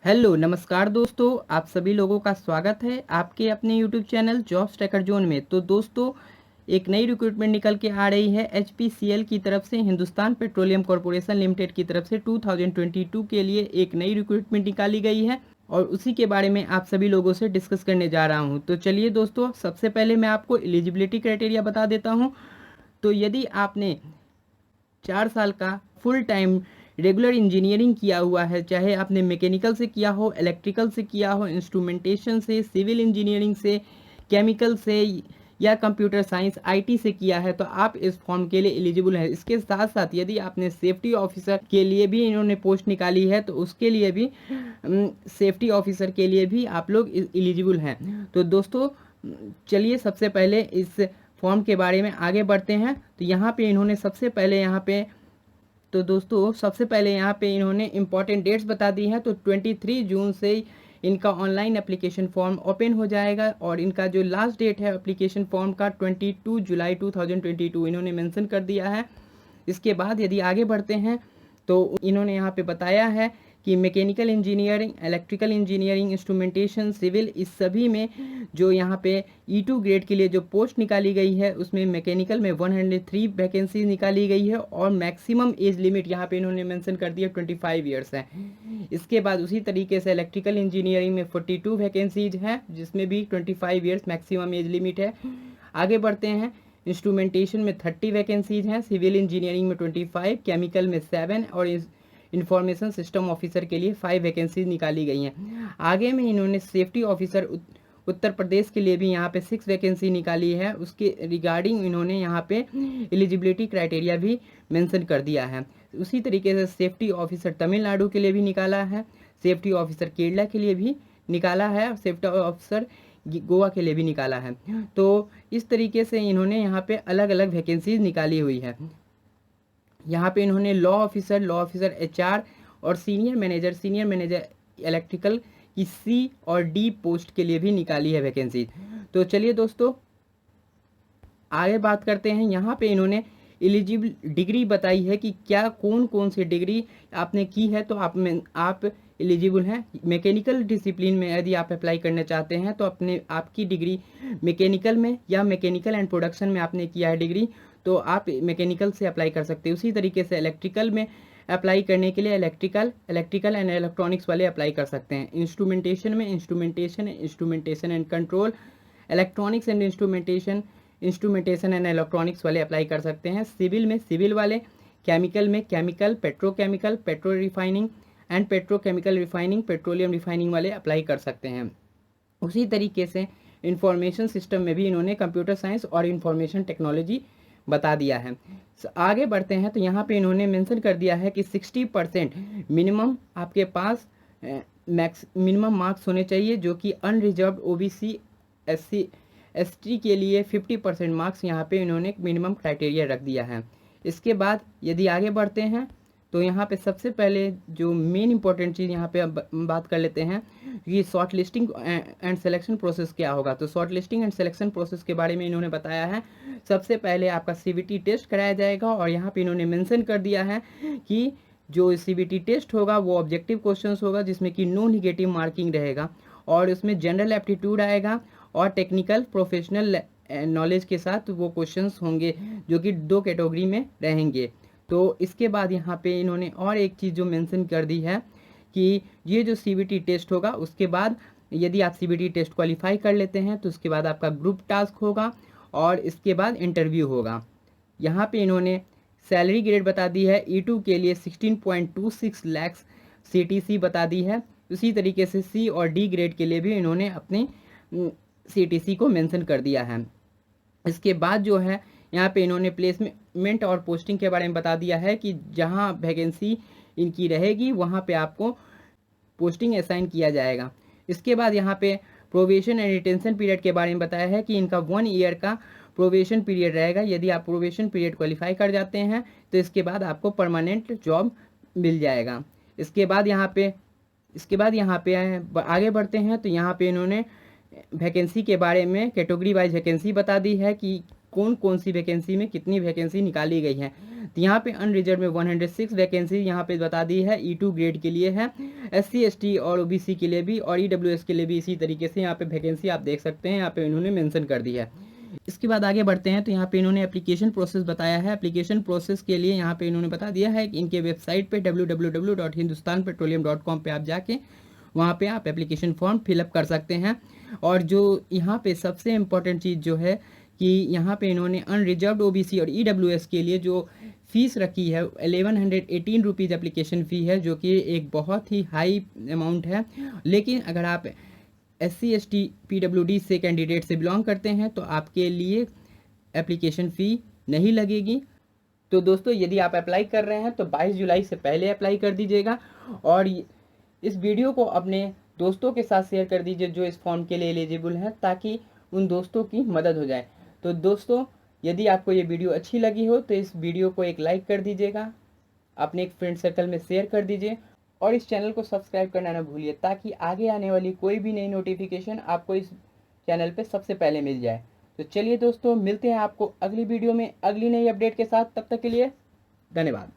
Hello नमस्कार दोस्तों, आप सभी लोगों का स्वागत है आपके अपने YouTube channel jobs tracker zone में। तो दोस्तों, एक नई रिक्रूटमेंट निकल के आ रही है एचपीसीएल की तरफ से, हिंदुस्तान पेट्रोलियम कॉरपोरेशन लिमिटेड की तरफ से 2022 के लिए एक नई रिक्रूटमेंट निकाली गई है और उसी के बारे में आप सभी लोगों से डिस्कस करने जा रहा हूं। तो चलिए दोस्तों, सबसे पहले मैं आपको एलिजिबिलिटी क्राइटेरिया बता देता हूं। तो यदि आपने 4 साल का फुल टाइम रेगुलर इंजीनियरिंग किया हुआ है, चाहे आपने मैकेनिकल से किया हो, इलेक्ट्रिकल से किया हो, इंस्ट्रूमेंटेशन से, सिविल इंजीनियरिंग से, केमिकल से या कंप्यूटर साइंस आईटी से किया है, तो आप इस फॉर्म के लिए एलिजिबल है। इसके साथ साथ यदि आपने सेफ्टी ऑफिसर के लिए भी इन्होंने पोस्ट निकाली है, तो उसके लिए भी सेफ्टी ऑफिसर के लिए भी आप लोग एलिजिबल हैं। तो दोस्तों, चलिए सबसे पहले इस फॉर्म के बारे में आगे बढ़ते हैं। तो यहाँ पे इन्होंने सबसे पहले इन्होंने इम्पॉर्टेंट डेट्स बता दी हैं। तो 23 जून से इनका ऑनलाइन एप्लीकेशन फॉर्म ओपन हो जाएगा और इनका जो लास्ट डेट है एप्लीकेशन फॉर्म का 22 जुलाई 2022 इन्होंने मेंशन कर दिया है। इसके बाद यदि आगे बढ़ते हैं तो इन्होंने यहाँ पे बताया है कि mechanical engineering, electrical engineering, instrumentation, civil, इस सभी में जो यहाँ पे E2 ग्रेड के लिए जो पोस्ट निकाली गई है उसमें मैकेनिकल में 103 वैकेंसी निकाली गई है और मैक्सिमम एज लिमिट यहाँ पे इन्होंने मेंशन कर दिया 25 ईयर्स है। इसके बाद उसी तरीके से इलेक्ट्रिकल इंजीनियरिंग में 42 वैकेंसीज हैं जिसमें भी 25 ईयर्स मैक्सिमम एज लिमिट है। आगे बढ़ते हैं, इंस्ट्रूमेंटेशन में 30 वैकेंसीज हैं, सिविल इंजीनियरिंग में 25, केमिकल में 7 और इंफॉर्मेशन सिस्टम ऑफिसर के लिए 5 वैकेंसीज निकाली गई हैं। आगे में इन्होंने सेफ्टी ऑफिसर उत्तर प्रदेश के लिए भी यहाँ पे 6 वैकेंसी निकाली है। उसके रिगार्डिंग इन्होंने यहाँ पे एलिजिबिलिटी क्राइटेरिया भी मेंशन कर दिया है। उसी तरीके से सेफ्टी ऑफिसर तमिलनाडु के लिए भी निकाला है, सेफ्टी ऑफिसर केरला के लिए भी निकाला है और सेफ्टी ऑफिसर गोवा के लिए भी निकाला है। तो इस तरीके से इन्होंने यहाँ पे अलग अलग वैकेंसीज निकाली हुई है। यहाँ पे इन्होंने लॉ ऑफिसर एचआर और सीनियर मैनेजर इलेक्ट्रिकल की सी और डी पोस्ट के लिए भी निकाली है वैकेंसी। तो चलिए दोस्तों आगे बात करते हैं। यहाँ पे इन्होंने एलिजिबल डिग्री बताई है कि क्या कौन कौन सी डिग्री आपने की है तो आप एलिजिबल हैं। मैकेनिकल डिसिप्लिन में यदि आप अप्लाई करना चाहते हैं तो आपकी डिग्री मैकेनिकल में या मैकेनिकल एंड प्रोडक्शन में आपने किया है डिग्री, तो आप मैकेनिकल से अप्लाई कर सकते हैं। उसी तरीके से इलेक्ट्रिकल में अप्लाई करने के लिए इलेक्ट्रिकल एंड इलेक्ट्रॉनिक्स वाले अप्लाई कर सकते हैं। इंस्ट्रूमेंटेशन में instrumentation and control, electronics and instrumentation and electronics वाले अप्लाई कर सकते हैं। सिविल में सिविल वाले, केमिकल में chemical, petrochemical, petro refining and petrochemical refining, petroleum refining वाले अप्लाई कर सकते हैं। उसी तरीके से इंफॉर्मेशन सिस्टम में भी इन्होंने कंप्यूटर साइंस और इंफॉर्मेशन टेक्नोलॉजी बता दिया है। आगे बढ़ते हैं तो यहाँ पे इन्होंने मेंशन कर दिया है कि 60% मिनिमम आपके पास मिनिमम मार्क्स होने चाहिए, जो कि अनरिजर्व्ड ओबीसी एससी एसटी के लिए 50% मार्क्स यहाँ पे इन्होंने मिनिमम क्राइटेरिया रख दिया है। इसके बाद यदि आगे बढ़ते हैं तो यहाँ पे सबसे पहले जो मेन इंपॉर्टेंट चीज़ यहाँ पे अब बात कर लेते हैं, ये short listing and selection process क्या होगा। तो short listing and selection process के बारे में इन्होंने बताया है। सबसे पहले आपका सीबीटी टेस्ट कराया जाएगा और यहाँ पे इन्होंने मेंशन कर दिया है कि जो सीबीटी टेस्ट होगा वो ऑब्जेक्टिव क्वेश्चंस होगा जिसमें कि नो निगेटिव मार्किंग रहेगा और उसमें जनरल एप्टीट्यूड आएगा और टेक्निकल प्रोफेशनल नॉलेज के साथ वो क्वेश्चंस होंगे जो कि 2 कैटेगरी में रहेंगे। तो इसके बाद यहाँ पे इन्होंने और एक चीज़ जो मेंशन कर दी है कि ये जो सीबीटी टेस्ट होगा उसके बाद यदि आप सीबीटी टेस्ट क्वालिफाई कर लेते हैं तो उसके बाद आपका ग्रुप टास्क होगा और इसके बाद इंटरव्यू होगा। यहाँ पे इन्होंने सैलरी ग्रेड बता दी है। E2 के लिए 16.26 लाख CTC बता दी है। उसी तरीके से C और D ग्रेड के लिए भी इन्होंने अपनी CTC को मेंशन कर दिया है। इसके बाद जो है यहाँ पे इन्होंने प्लेसमेंट और पोस्टिंग के बारे में बता दिया है कि जहाँ वैकेंसी इनकी रहेगी वहाँ पे आपको पोस्टिंग असाइन किया जाएगा। इसके बाद यहाँ पे प्रोबेशन एंड रिटेंशन पीरियड के बारे में बताया है कि इनका 1 ईयर का प्रोबेशन पीरियड रहेगा। यदि आप प्रोबेशन पीरियड क्वालिफाई कर जाते हैं तो इसके बाद आपको परमानेंट जॉब मिल जाएगा। इसके बाद यहाँ पे आगे बढ़ते हैं तो यहाँ पे इन्होंने वैकेंसी के बारे में कैटेगरी वाइज वैकेंसी बता दी है कि कौन कौन सी वैकेंसी में कितनी वैकेंसी निकाली गई है। तो यहाँ पे अनरिजर्व में 106 वैकेंसी यहाँ पे बता दी है, E2 ग्रेड के लिए है, SC ST और OBC के लिए भी और EWS के लिए भी इसी तरीके से यहाँ पे वैकेंसी आप देख सकते हैं, यहाँ पे इन्होंने मेंशन कर दी है। इसके बाद आगे बढ़ते हैं तो यहाँ पे इन्होंने एप्लीकेशन प्रोसेस बताया है। एप्लीकेशन प्रोसेस के लिए यहाँ पे इन्होंने बता दिया है कि इनके वेबसाइट पे www.hindustanpetroleum.com पे आप जाके वहाँ पे आप एप्लीकेशन फॉर्म फिलअप कर सकते हैं। और जो यहाँ पे सबसे इम्पोर्टेंट चीज़ जो है कि यहाँ पे इन्होंने अनरिजर्व्ड OBC और EWS के लिए जो फीस रखी है 1118 रुपीज़ एप्लीकेशन फ़ी है, जो कि एक बहुत ही हाई अमाउंट है। लेकिन अगर आप SC ST PWD से कैंडिडेट से बिलोंग करते हैं तो आपके लिए एप्लीकेशन फ़ी नहीं लगेगी। तो दोस्तों यदि आप अप्लाई कर रहे हैं तो 22 जुलाई से पहले अप्लाई कर दीजिएगा और इस वीडियो को अपने दोस्तों के साथ शेयर कर दीजिए जो इस फॉर्म के लिए एलिजिबल हैं, ताकि उन दोस्तों की मदद हो जाए। तो दोस्तों यदि आपको ये वीडियो अच्छी लगी हो तो इस वीडियो को एक लाइक कर दीजिएगा, अपने एक फ्रेंड सर्कल में शेयर कर दीजिए और इस चैनल को सब्सक्राइब करना ना भूलिए, ताकि आगे आने वाली कोई भी नई नोटिफिकेशन आपको इस चैनल पे सबसे पहले मिल जाए। तो चलिए दोस्तों, मिलते हैं आपको अगली वीडियो में अगली नई अपडेट के साथ। तब तक के लिए धन्यवाद।